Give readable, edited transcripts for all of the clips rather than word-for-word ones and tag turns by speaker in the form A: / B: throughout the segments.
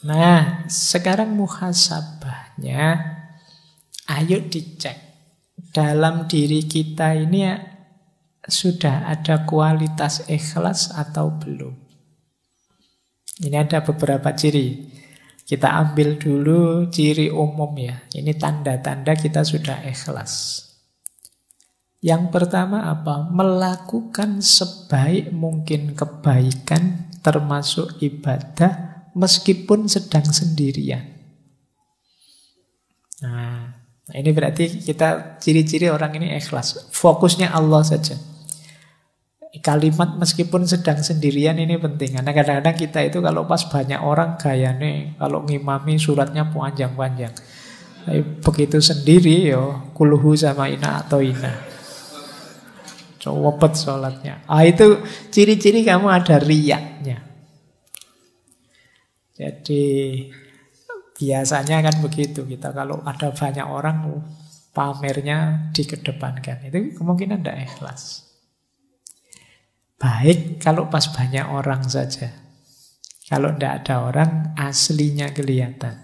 A: Nah, sekarang muhasabahnya, ayo dicek. Dalam diri kita ini sudah ada kualitas ikhlas atau belum? Ini ada beberapa ciri. Kita ambil dulu ciri umum ya. Ini tanda-tanda kita sudah ikhlas. Yang pertama apa? Melakukan sebaik mungkin kebaikan termasuk ibadah meskipun sedang sendirian. Nah, ini berarti kita ciri-ciri orang ini ikhlas. Fokusnya Allah saja. Kalimat meskipun sedang sendirian ini penting. Karena kadang-kadang kita itu kalau pas banyak orang gayane, kalau ngimami suratnya panjang-panjang. Tapi begitu sendiri yo, kuluhu sama ina atau ina. Cowopet sholatnya. Itu ciri-ciri kamu ada riyaknya. Jadi biasanya kan begitu. Kita kalau ada banyak orang pamernya dikedepankan. Itu kemungkinan tidak ikhlas. Baik kalau pas banyak orang saja. Kalau tidak ada orang, aslinya kelihatan.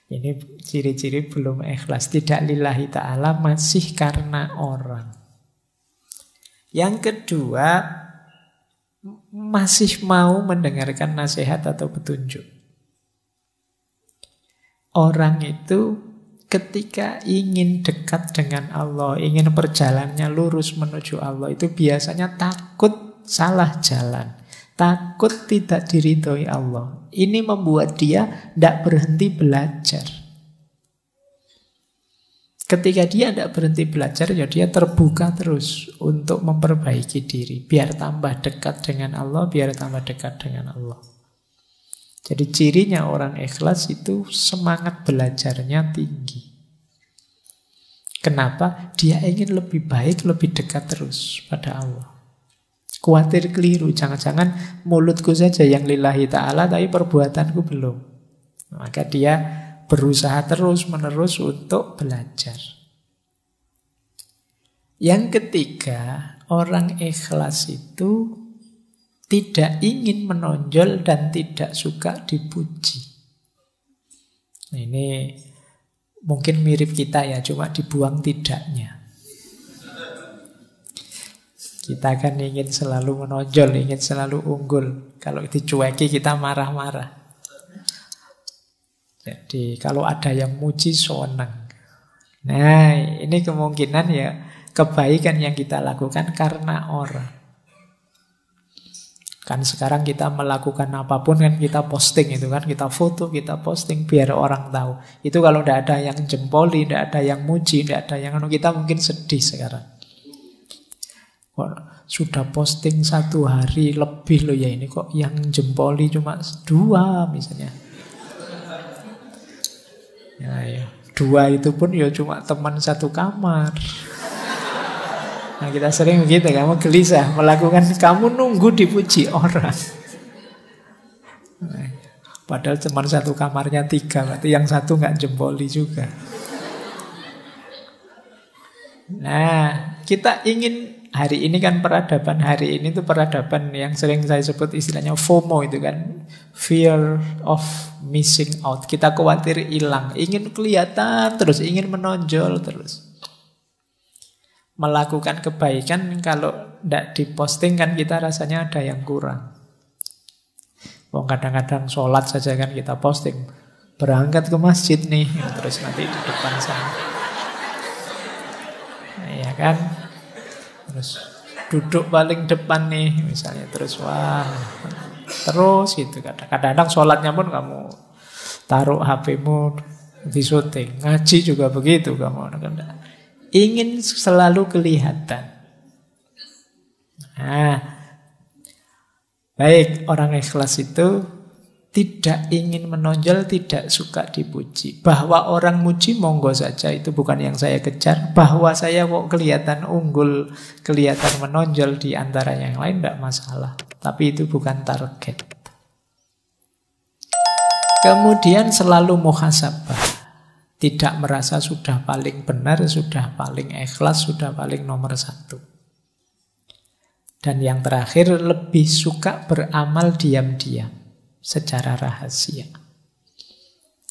A: Ini ciri-ciri belum ikhlas. Tidak lillahi ta'ala, masih karena orang. Yang kedua, masih mau mendengarkan nasihat atau petunjuk. Orang itu ketika ingin dekat dengan Allah, ingin perjalanannya lurus menuju Allah, itu biasanya takut salah jalan, takut tidak diridhoi Allah. Ini membuat dia tidak berhenti belajar. Ketika dia tidak berhenti belajar, ya dia terbuka terus untuk memperbaiki diri. Biar tambah dekat dengan Allah, biar tambah dekat dengan Allah. Jadi cirinya orang ikhlas itu semangat belajarnya tinggi. Kenapa? Dia ingin lebih baik, lebih dekat terus pada Allah. Khawatir keliru, jangan-jangan mulutku saja yang lillahi ta'ala, tapi perbuatanku belum. Maka dia berusaha terus-menerus untuk belajar. Yang ketiga, orang ikhlas itu tidak ingin menonjol dan tidak suka dipuji. Nah, ini mungkin mirip kita ya, cuma dibuang tidaknya. Kita kan ingin selalu menonjol, ingin selalu unggul. Kalau dicueki kita marah-marah. Jadi kalau ada yang muji senang. Nah, ini kemungkinan ya kebaikan yang kita lakukan karena orang. Kan sekarang kita melakukan apapun kan kita posting itu kan, kita foto, kita posting biar orang tahu. Itu kalau tidak ada yang jempoli, tidak ada yang muji, tidak ada yang kita mungkin sedih sekarang. Sudah posting 1 hari lebih loh ya, ini kok yang jempoli cuma 2 misalnya. Ya. 2 itu pun ya cuma teman satu kamar. Nah kita sering begitu, kamu gelisah melakukan, kamu nunggu dipuji orang. Nah, padahal teman satu kamarnya 3, berarti yang satu nggak jempoli juga. Nah kita ingin, hari ini kan peradaban, hari ini tuh peradaban yang sering saya sebut istilahnya FOMO itu kan, fear of missing out. Kita khawatir hilang, ingin kelihatan terus, ingin menonjol terus. Melakukan kebaikan kalau tidak diposting kan kita rasanya ada yang kurang. Kadang-kadang sholat saja kan kita posting, berangkat ke masjid nih, terus nanti di depan sana. Nah, ya kan? Terus duduk paling depan nih misalnya, terus wah, terus gitu. Kadang-kadang sholatnya pun kamu taruh HP-mu di syuting. Ngaji juga begitu kamu. Ingin selalu kelihatan. Nah, baik, orang ikhlas itu tidak ingin menonjol, tidak suka dipuji. Bahwa orang muji monggo saja, itu bukan yang saya kejar. Bahwa saya kok kelihatan unggul, kelihatan menonjol di antara yang lain, tidak masalah. Tapi itu bukan target. Kemudian selalu muhasabah. Tidak merasa sudah paling benar, sudah paling ikhlas, sudah paling nomor 1. Dan yang terakhir, lebih suka beramal diam-diam. secara rahasia.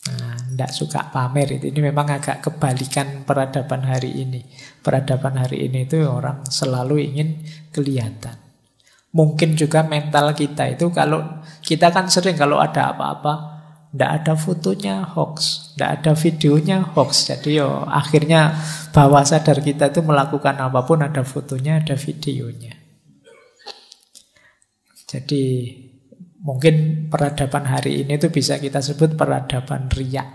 A: Nah, tidak suka pamer itu. Ini memang agak kebalikan peradaban hari ini. Peradaban hari ini itu orang selalu ingin kelihatan. Mungkin juga mental kita itu, kalau kita kan sering kalau ada apa-apa, tidak ada fotonya hoax, tidak ada videonya hoax. Jadi akhirnya bawah sadar kita itu melakukan apapun ada fotonya, ada videonya. Jadi mungkin peradaban hari ini tuh bisa kita sebut peradaban riya.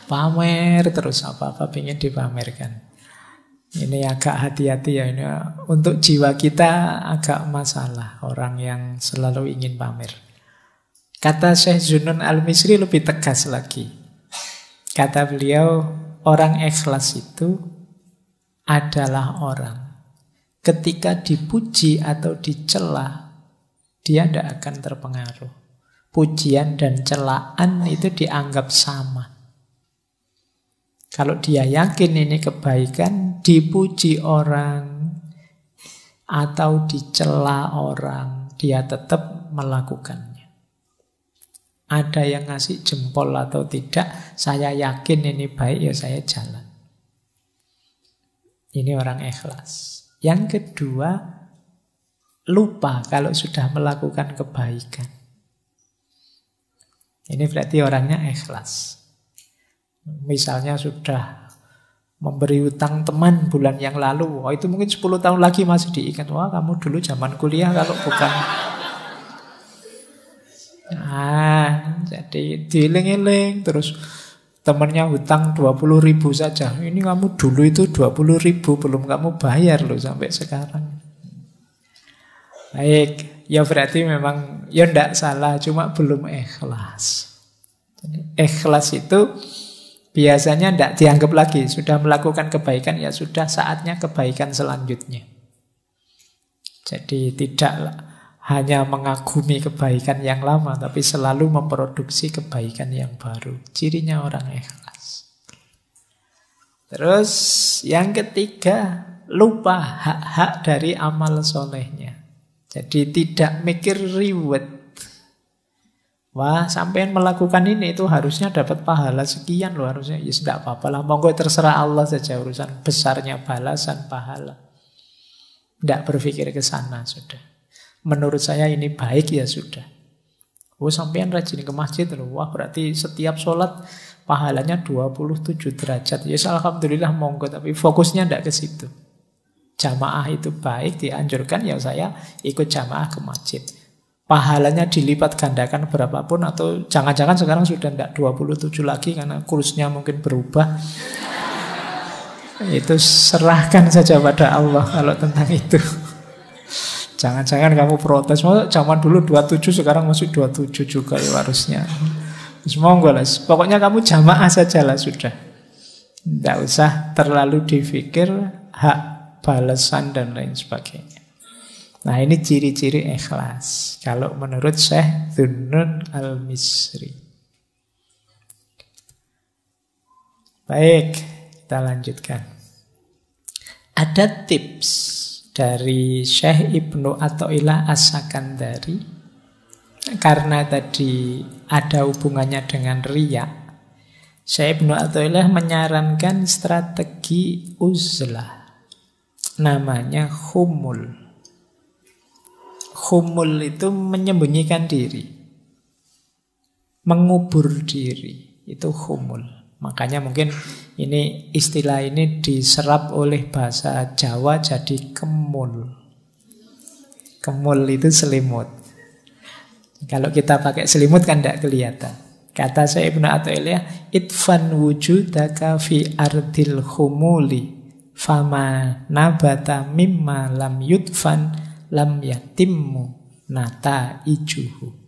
A: Pamer terus apa-apa pengen dipamerkan. Ini agak hati-hati ya, ini untuk jiwa kita agak masalah orang yang selalu ingin pamer. Kata Syekh Zunnun Al-Misri lebih tegas lagi. Kata beliau, orang ikhlas itu adalah orang ketika dipuji atau dicela, dia tidak akan terpengaruh. Pujian dan celaan itu dianggap sama. Kalau dia yakin ini kebaikan, dipuji orang atau dicela orang, dia tetap melakukannya. Ada yang ngasih jempol atau tidak, saya yakin ini baik, ya saya jalan. Ini orang ikhlas. Yang kedua, lupa kalau sudah melakukan kebaikan. Ini berarti orangnya ikhlas. Misalnya sudah memberi utang teman bulan yang lalu, itu mungkin 10 tahun lagi masih diingat. Wah, kamu dulu zaman kuliah kalau bukan. Jadi dieling-eling terus. Temannya hutang 20.000 saja. Ini kamu dulu itu 20.000 belum kamu bayar loh sampai sekarang. Baik, ya berarti memang ya tidak salah, cuma belum ikhlas. Jadi, ikhlas itu biasanya tidak dianggap lagi. Sudah melakukan kebaikan, ya sudah saatnya kebaikan selanjutnya. Jadi tidak hanya mengagumi kebaikan yang lama, tapi selalu memproduksi kebaikan yang baru. Cirinya orang ikhlas. Terus yang ketiga, lupa hak-hak dari amal solehnya. Jadi tidak mikir reward. Wah, sampean melakukan ini itu harusnya dapat pahala sekian loh harusnya. Ya tidak apa-apa lah, monggo terserah Allah saja urusan besarnya balasan pahala. Tidak berpikir ke sana sudah. Menurut saya ini baik ya sudah. Oh, sampean rajin ke masjid loh. Wah, berarti setiap sholat pahalanya 27 derajat. Ya alhamdulillah monggo, tapi fokusnya tidak ke situ. Jamaah itu baik, dianjurkan, ya saya ikut jamaah ke masjid. Pahalanya dilipat gandakan berapapun, atau jangan-jangan sekarang sudah tidak 27 lagi karena kursnya mungkin berubah. Itu serahkan saja pada Allah kalau tentang itu. Jangan-jangan kamu protes, zaman dulu 27 sekarang masih 27 juga ya harusnya. Monggo lah, pokoknya kamu jamaah saja lah sudah. Tidak usah terlalu difikir hak balasan dan lain sebagainya. Nah, ini ciri-ciri ikhlas kalau menurut Syekh Zunnun Al-Misri. Baik, kita lanjutkan. Ada tips dari Syekh Ibnu Athaillah As-Sakandari, karena tadi ada hubungannya dengan riya. Syekh Ibnu Athaillah menyarankan strategi uzlah, namanya khumul. Khumul itu menyembunyikan diri, mengubur diri, itu khumul. Makanya mungkin ini istilah ini diserap oleh bahasa Jawa jadi kemul. Kemul itu selimut. Kalau kita pakai selimut kan tidak kelihatan. Kata Syekh Ibnu Athaillah, itfan wujudaka fi ardil khumuli fama nabata mimma lam yudfan lam yatimmu nata ijuhu.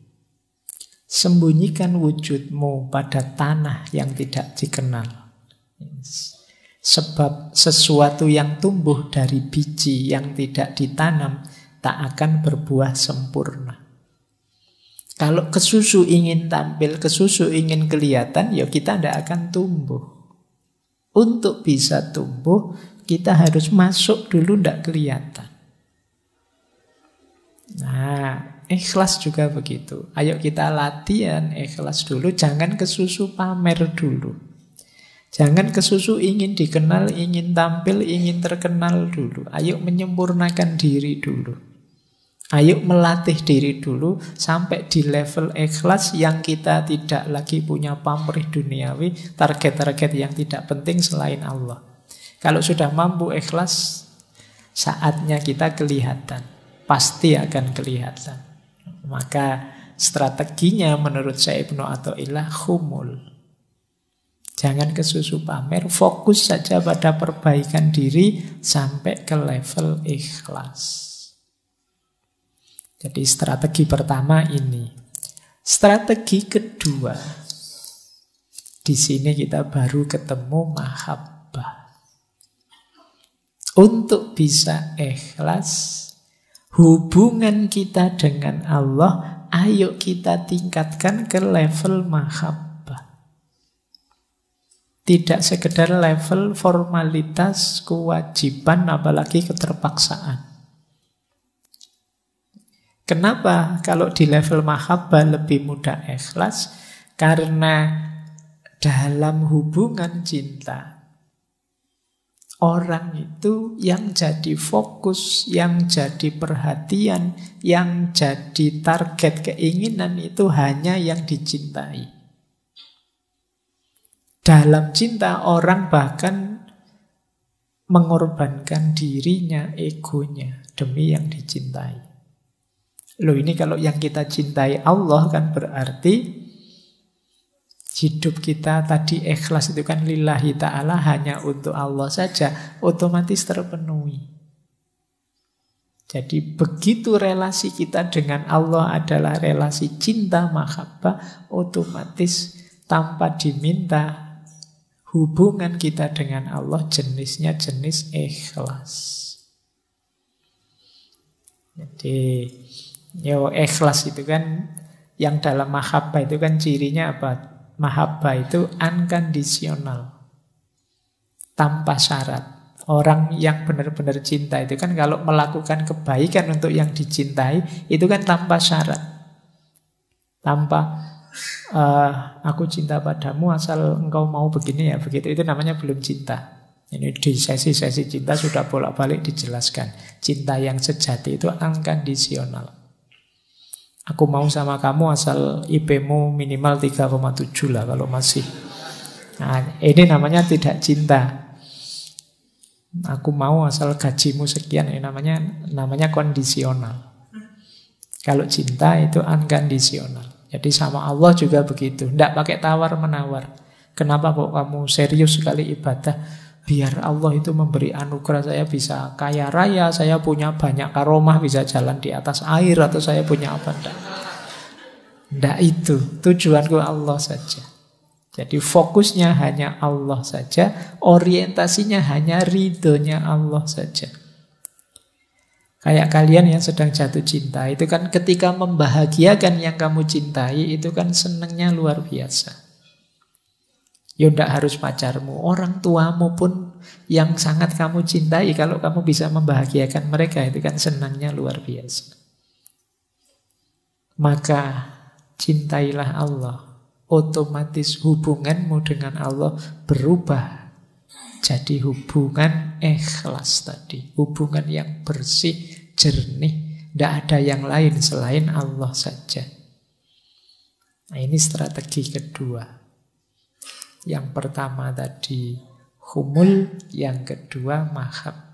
A: Sembunyikan wujudmu pada tanah yang tidak dikenal. Sebab sesuatu yang tumbuh dari biji yang tidak ditanam tak akan berbuah sempurna. Kalau kesusu ingin tampil, kesusu ingin kelihatan, ya kita tidak akan tumbuh. Untuk bisa tumbuh, kita harus masuk dulu tidak kelihatan. Nah, ikhlas juga begitu. Ayo kita latihan ikhlas dulu, jangan kesusu pamer dulu. Jangan kesusu ingin dikenal, ingin tampil, ingin terkenal dulu. Ayo menyempurnakan diri dulu. Ayo melatih diri dulu sampai di level ikhlas yang kita tidak lagi punya pamrih duniawi, target-target yang tidak penting selain Allah. Kalau sudah mampu ikhlas, saatnya kita kelihatan. Pasti akan kelihatan. Maka strateginya menurut Syekh Ibnu Athaillah khumul. Jangan kesusu pamer, fokus saja pada perbaikan diri sampai ke level ikhlas. Jadi strategi pertama ini. Strategi kedua, di sini kita baru ketemu mahabbah. Untuk bisa ikhlas, hubungan kita dengan Allah, ayo kita tingkatkan ke level mahabbah. Tidak sekedar level formalitas, kewajiban, apalagi keterpaksaan. Kenapa kalau di level mahabbah lebih mudah ikhlas? Karena dalam hubungan cinta, orang itu yang jadi fokus, yang jadi perhatian, yang jadi target keinginan itu hanya yang dicintai. Dalam cinta orang bahkan mengorbankan dirinya, egonya demi yang dicintai. Loh, ini kalau yang kita cintai Allah kan berarti hidup kita tadi ikhlas itu kan lillahi ta'ala, hanya untuk Allah saja, otomatis terpenuhi. Jadi begitu relasi kita dengan Allah adalah relasi cinta mahabbah, otomatis tanpa diminta hubungan kita dengan Allah jenisnya jenis ikhlas. Jadi ikhlas itu kan yang dalam mahabbah itu kan cirinya apa? Mahabbah itu unconditional, tanpa syarat. Orang yang benar-benar cinta itu kan kalau melakukan kebaikan untuk yang dicintai itu kan tanpa syarat. Tanpa aku cinta padamu asal engkau mau begini ya begitu, itu namanya belum cinta. Ini di sesi-sesi cinta sudah bolak-balik dijelaskan. Cinta yang sejati itu unconditional. Aku mau sama kamu asal IP-mu minimal 3,7 lah kalau masih. Nah, ini namanya tidak cinta. Aku mau asal gajimu sekian, ini namanya kondisional. Kalau cinta itu unconditional. Jadi sama Allah juga begitu. Tidak pakai tawar-menawar. Kenapa kok kamu serius sekali ibadah? Biar Allah itu memberi anugerah, saya bisa kaya raya, saya punya banyak karomah, bisa jalan di atas air, atau saya punya apa. Tidak itu. Tujuanku Allah saja. Jadi fokusnya hanya Allah saja, orientasinya hanya ridhonya Allah saja. Kayak kalian yang sedang jatuh cinta, itu kan ketika membahagiakan yang kamu cintai, itu kan senangnya luar biasa. Ya tidak harus pacarmu, orang tuamu pun yang sangat kamu cintai, kalau kamu bisa membahagiakan mereka, itu kan senangnya luar biasa. Maka cintailah Allah, otomatis hubunganmu dengan Allah berubah jadi hubungan ikhlas tadi, hubungan yang bersih, jernih, tidak ada yang lain selain Allah saja. Nah, ini strategi kedua. Yang pertama tadi humul, yang kedua mahabbah.